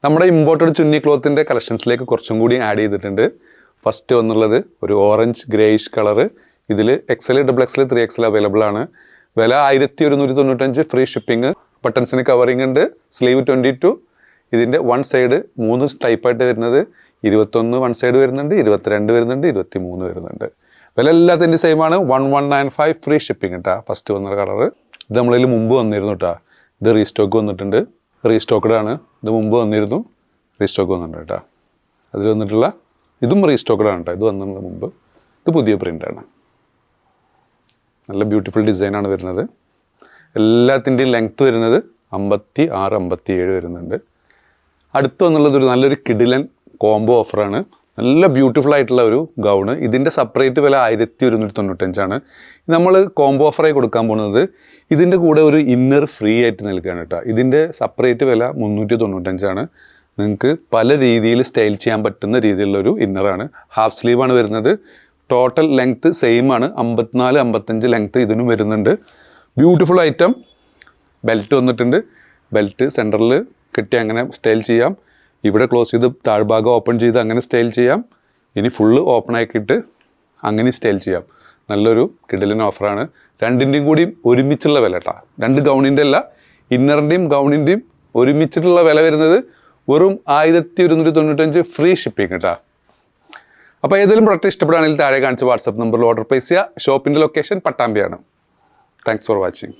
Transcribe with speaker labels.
Speaker 1: നമ്മുടെ ഇമ്പോർട്ടഡ് ചുന്നി ക്ലോത്തിൻ്റെ കളക്ഷൻസിലേക്ക് കുറച്ചും കൂടി ആഡ് ചെയ്തിട്ടുണ്ട്. ഫസ്റ്റ് വന്നുള്ളത് ഒരു ഓറഞ്ച് ഗ്രേയിഷ് കളറ്. ഇതിൽ XL, XXL, 3XL അവൈലബിൾ ആണ്. വില 1195, ഫ്രീ ഷിപ്പിംഗ്. ബട്ടൺസിന് കവറിങ് ഉണ്ട്. സ്ലീവ് 22. ഇതിൻ്റെ വൺ സൈഡ് 3 ടൈപ്പായിട്ട് വരുന്നത് 21 വൺ സൈഡ് വരുന്നുണ്ട്, 22 വരുന്നുണ്ട്, 23 വരുന്നുണ്ട്. വില എല്ലാത്തിൻ്റെ സെയിം ആണ്. 1195 ഫ്രീ ഷിപ്പിംഗ് കേട്ടോ. ഫസ്റ്റ് വന്ന കളറ് ഇത് നമ്മളിൽ മുമ്പ് വന്നിരുന്നു കേട്ടോ. ഇത് റീസ്റ്റോക്ക് വന്നിട്ടുണ്ട്. റീസ്റ്റോക്ക്ഡ് ആണ്. ഇത് മുമ്പ് വന്നിരുന്നു, റീസ്റ്റോക്ക് വന്നിട്ടുണ്ട് കേട്ടോ. അതിൽ വന്നിട്ടുള്ള ഇതും റീസ്റ്റോക്ക്ഡ് ആണ് കേട്ടോ. ഇത് വന്നത് മുമ്പ്. ഇത് പുതിയ പ്രിൻ്റാണ്. നല്ല ബ്യൂട്ടിഫുൾ ഡിസൈനാണ് വരുന്നത്. എല്ലാത്തിൻ്റെയും ലെങ്ത്ത് വരുന്നത് 56, 57 വരുന്നുണ്ട്. അടുത്ത് വന്നുള്ളത് ഒരു നല്ലൊരു കിഡിലൻ കോംബോ ഓഫറാണ്. നല്ല ബ്യൂട്ടിഫുൾ ആയിട്ടുള്ള ഒരു ഗൗണ്. ഇതിൻ്റെ സെപ്പറേറ്റ് വില 1195 നമ്മൾ കോംബോ ഓഫറായി കൊടുക്കാൻ പോകുന്നത്. ഇതിൻ്റെ കൂടെ ഒരു ഇന്നർ ഫ്രീ ആയിട്ട് നൽകുകയാണ് കേട്ടോ. ഇതിൻ്റെ സെപ്പറേറ്റ് വില 395. നിങ്ങൾക്ക് പല രീതിയിൽ സ്റ്റൈൽ ചെയ്യാൻ പറ്റുന്ന രീതിയിലുള്ളൊരു ഇന്നറാണ്. ഹാഫ് സ്ലീവാണ് വരുന്നത്. ടോട്ടൽ ലെങ്ത്ത് സെയിം ആണ്. 54, 55 ലെങ്ത്ത് ഇതിനും വരുന്നുണ്ട്. Beautiful item. ബെൽറ്റ് വന്നിട്ടുണ്ട്. ബെൽറ്റ് സെൻറ്ററിൽ കെട്ടി അങ്ങനെ സ്റ്റൈൽ ചെയ്യാം. ഇവിടെ ക്ലോസ് ചെയ്ത് താഴ്ഭാഗം ഓപ്പൺ ചെയ്ത് അങ്ങനെ സ്റ്റൈൽ ചെയ്യാം. ഇനി ഫുള്ള് ഓപ്പൺ ആക്കിയിട്ട് അങ്ങനെ സ്റ്റൈൽ ചെയ്യാം. നല്ലൊരു കിടിലൻ ഓഫറാണ്. രണ്ടിൻ്റെയും കൂടി ഒരുമിച്ചുള്ള വില കേട്ടോ. രണ്ട് ഗൗണിൻ്റെ അല്ല, ഇന്നറിൻ്റെയും ഗൗണിൻ്റെയും ഒരുമിച്ചിട്ടുള്ള വില വരുന്നത് വെറും 1195 ഫ്രീ ഷിപ്പിംഗ് കേട്ടോ. അപ്പോൾ ഏതെങ്കിലും പ്രൊഡക്റ്റ് ഇഷ്ടപ്പെടുകയാണെങ്കിൽ താഴെ കാണിച്ച വാട്സപ്പ് നമ്പറിൽ ഓർഡർ പ്ലേസ് ചെയ്യുക. ഷോപ്പിൻ്റെ ലൊക്കേഷൻ പട്ടാമ്പിയാണ്. Thanks for watching.